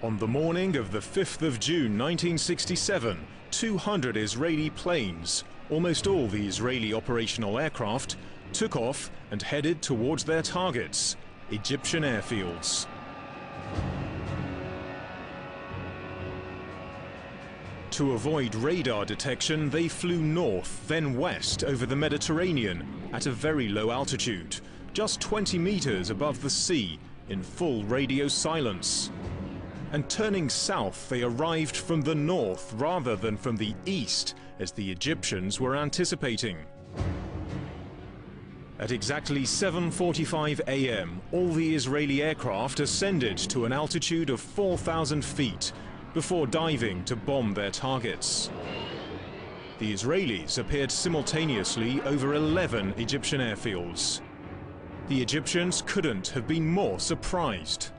On the morning of the 5th of June 1967, 200 Israeli planes, almost all the Israeli operational aircraft, took off and headed towards their targets, Egyptian airfields. To avoid radar detection, they flew north, then west over the Mediterranean at a very low altitude, just 20 meters above the sea, in full radio silence. And turning south, they arrived from the north rather than from the east, as the Egyptians were anticipating. At exactly 7:45 a.m., all the Israeli aircraft ascended to an altitude of 4,000 feet before diving to bomb their targets. The Israelis appeared simultaneously over 11 Egyptian airfields. The Egyptians couldn't have been more surprised.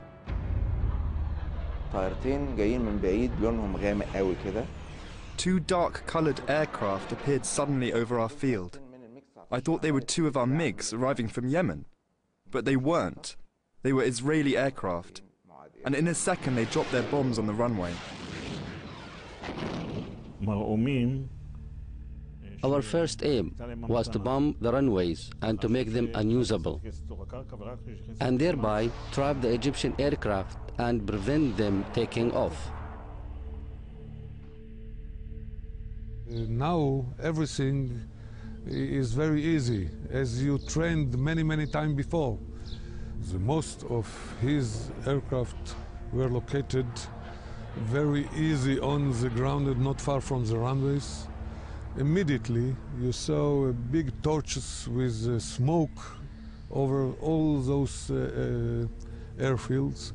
Two dark-colored aircraft appeared suddenly over our field. I thought they were two of our MiGs arriving from Yemen, but they weren't. They were Israeli aircraft, and in a second they dropped their bombs on the runway. Our first aim was to bomb the runways and to make them unusable, and thereby trap the Egyptian aircraft and prevent them taking off. Now everything is very easy, as you trained many times before. The most of his aircraft were located very easy on the ground and not far from the runways. Immediately you saw big torches with smoke over all those airfields.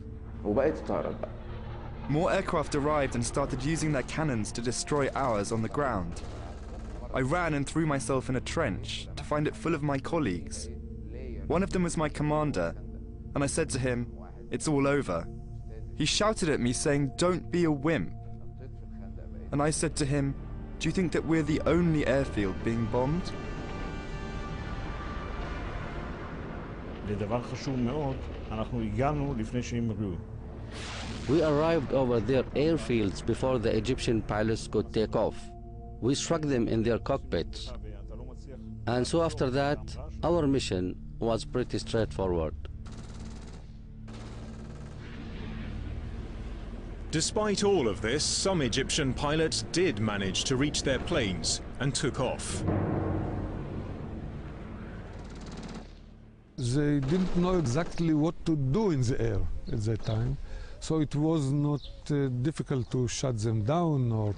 More aircraft arrived and started using their cannons to destroy ours on the ground. I ran and threw myself in a trench to find it full of my colleagues. One of them was my commander, and I said to him, "It's all over." He shouted at me saying, "Don't be a wimp." And I said to him, "Do you think that we're the only airfield being bombed?" We arrived over their airfields before the Egyptian pilots could take off. We struck them in their cockpits. And so after that, our mission was pretty straightforward. Despite all of this, some Egyptian pilots did manage to reach their planes and took off. They didn't know exactly what to do in the air at that time, so it was not difficult to shut them down, or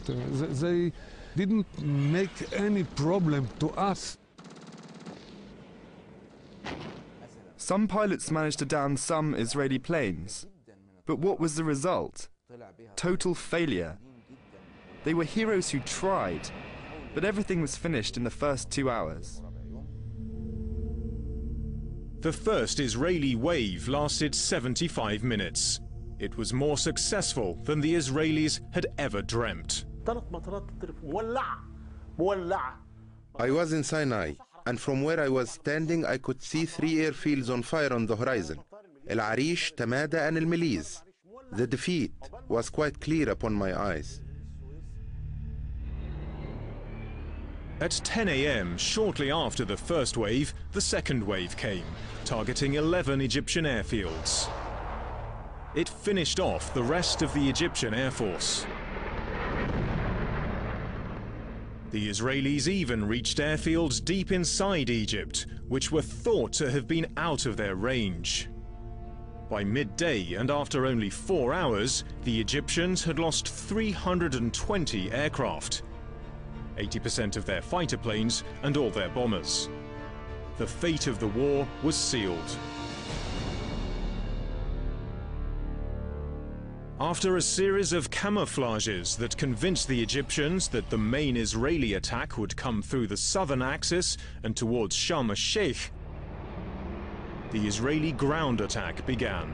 they didn't make any problem to us. Some pilots managed to down some Israeli planes. But what was the result? Total failure. They were heroes who tried, but everything was finished in the first 2 hours. The first Israeli wave lasted 75 minutes. It was more successful than the Israelis had ever dreamt. I was in Sinai, and from where I was standing I could see 3 airfields on fire on the horizon: El Arish, Tamada and El Meliz. The defeat was quite clear upon my eyes. At 10 a.m., shortly after the first wave, the second wave came, targeting 11 Egyptian airfields. It finished off the rest of the Egyptian Air Force. The Israelis even reached airfields deep inside Egypt, which were thought to have been out of their range. By midday, and after only 4 hours, the Egyptians had lost 320 aircraft, 80% of their fighter planes and all their bombers. The fate of the war was sealed. After a series of camouflages that convinced the Egyptians that the main Israeli attack would come through the southern axis and towards Sharm el-Sheikh, the Israeli ground attack began.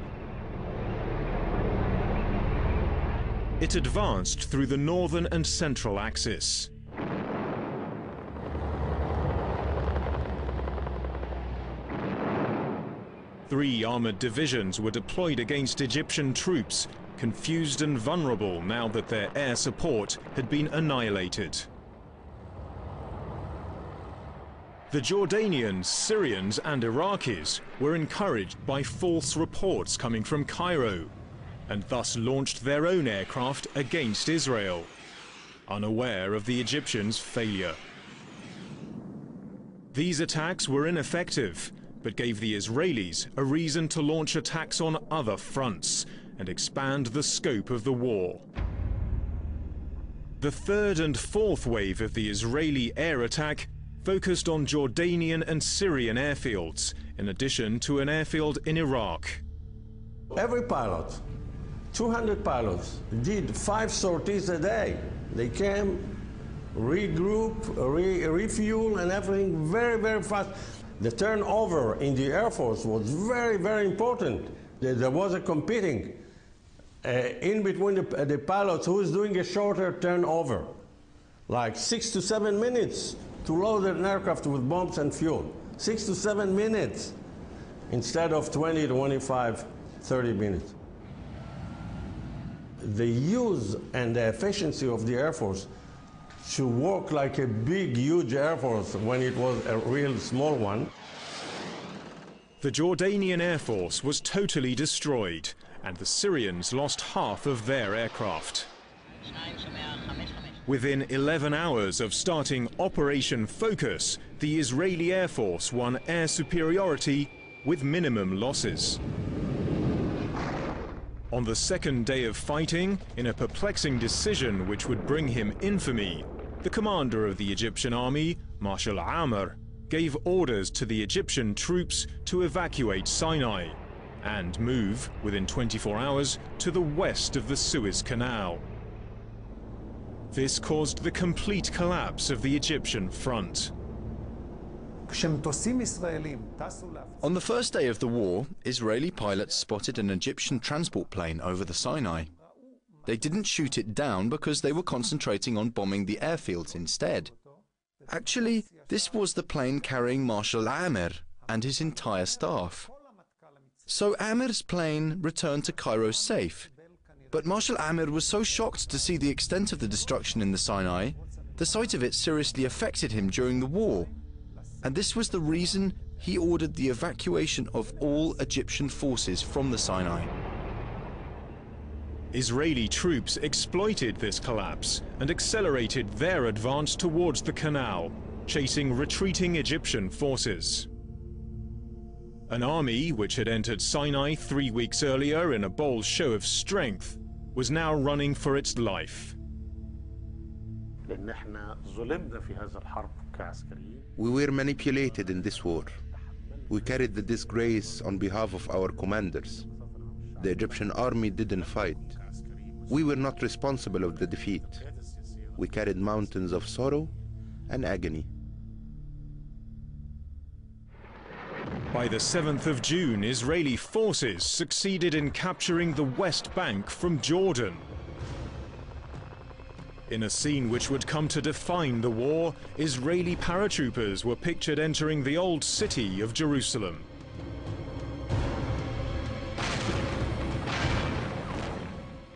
It advanced through the northern and central axis. Three armored divisions were deployed against Egyptian troops, confused and vulnerable now that their air support had been annihilated. The Jordanians, Syrians and Iraqis were encouraged by false reports coming from Cairo, and thus launched their own aircraft against Israel, unaware of the Egyptians' failure. These attacks were ineffective, but gave the Israelis a reason to launch attacks on other fronts and expand the scope of the war. The third and fourth wave of the Israeli air attack focused on Jordanian and Syrian airfields, in addition to an airfield in Iraq. Every pilot, 200 pilots, did 5 sorties a day. They came, regroup, refuel, and everything very, very fast. The turnover in the Air Force was very, very important. There was a competing in between the pilots who was doing a shorter turnover, like 6 to 7 minutes to load an aircraft with bombs and fuel. 6 to 7 minutes instead of 20, 25, 30 minutes. The use and the efficiency of the Air Force should work like a big, huge Air Force when it was a real small one. The Jordanian Air Force was totally destroyed, and the Syrians lost half of their aircraft. Within 11 hours of starting Operation Focus, the Israeli Air Force won air superiority with minimum losses. On the second day of fighting, in a perplexing decision which would bring him infamy, the commander of the Egyptian army, Marshal Amr, gave orders to the Egyptian troops to evacuate Sinai and move, within 24 hours, to the west of the Suez Canal. This caused the complete collapse of the Egyptian front. On the first day of the war, Israeli pilots spotted an Egyptian transport plane over the Sinai. They didn't shoot it down because they were concentrating on bombing the airfields instead. Actually, this was the plane carrying Marshal Amr and his entire staff. So Amir's plane returned to Cairo safe. But Marshal Amr was so shocked to see the extent of the destruction in the Sinai, the sight of it seriously affected him during the war. And this was the reason he ordered the evacuation of all Egyptian forces from the Sinai. Israeli troops exploited this collapse and accelerated their advance towards the canal, chasing retreating Egyptian forces. An army which had entered Sinai 3 weeks earlier in a bold show of strength was now running for its life. We were manipulated in this war. We carried the disgrace on behalf of our commanders. The Egyptian army didn't fight. We were not responsible of the defeat. We carried mountains of sorrow and agony. By the 7th of June, Israeli forces succeeded in capturing the West Bank from Jordan. In a scene which would come to define the war, Israeli paratroopers were pictured entering the old city of Jerusalem.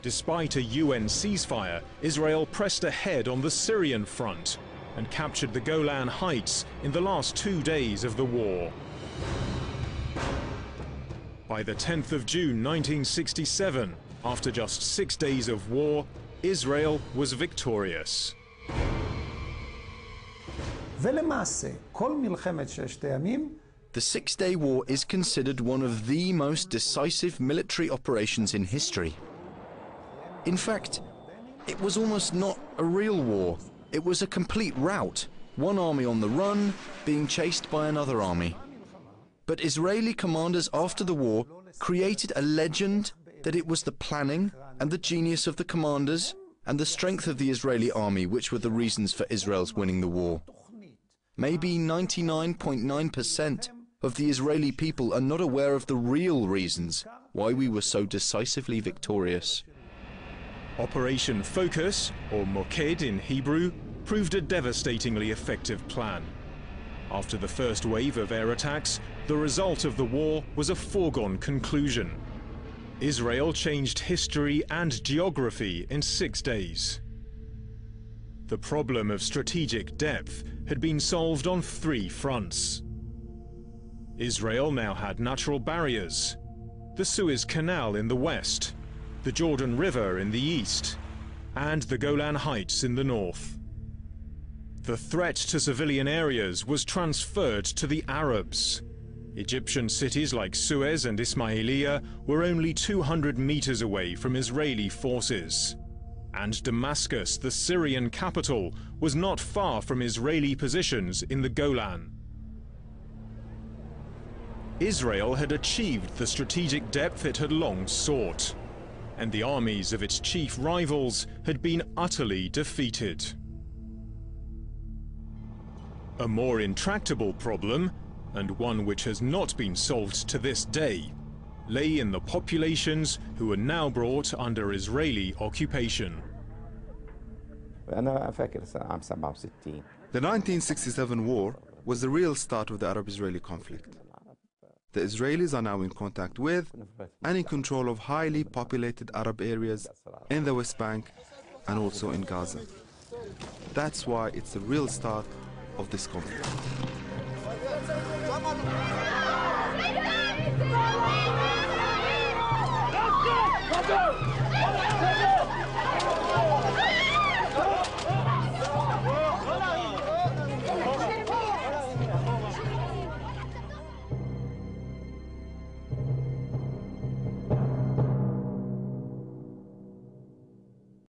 Despite a UN ceasefire, Israel pressed ahead on the Syrian front and captured the Golan Heights in the last 2 days of the war. By the 10th of June 1967, after just 6 days of war, Israel was victorious. The 6-Day War is considered one of the most decisive military operations in history. In fact, it was almost not a real war. It was a complete rout, one army on the run, being chased by another army. But Israeli commanders after the war created a legend that it was the planning and the genius of the commanders and the strength of the Israeli army which were the reasons for Israel's winning the war. Maybe 99.9% of the Israeli people are not aware of the real reasons why we were so decisively victorious. Operation Focus, or Moked in Hebrew, proved a devastatingly effective plan. After the first wave of air attacks, the result of the war was a foregone conclusion. Israel changed history and geography in 6 days. The problem of strategic depth had been solved on 3 fronts. Israel now had natural barriers: the Suez Canal in the west, the Jordan River in the east, and the Golan Heights in the north. The threat to civilian areas was transferred to the Arabs. Egyptian cities like Suez and Ismailia were only 200 meters away from Israeli forces. And Damascus, the Syrian capital, was not far from Israeli positions in the Golan. Israel had achieved the strategic depth it had long sought, and the armies of its chief rivals had been utterly defeated. A more intractable problem, and one which has not been solved to this day, lay in the populations who were now brought under Israeli occupation. The 1967 war was the real start of the Arab-Israeli conflict. The Israelis are now in contact with and in control of highly populated Arab areas in the West Bank and also in Gaza. That's why it's the real start of this conflict.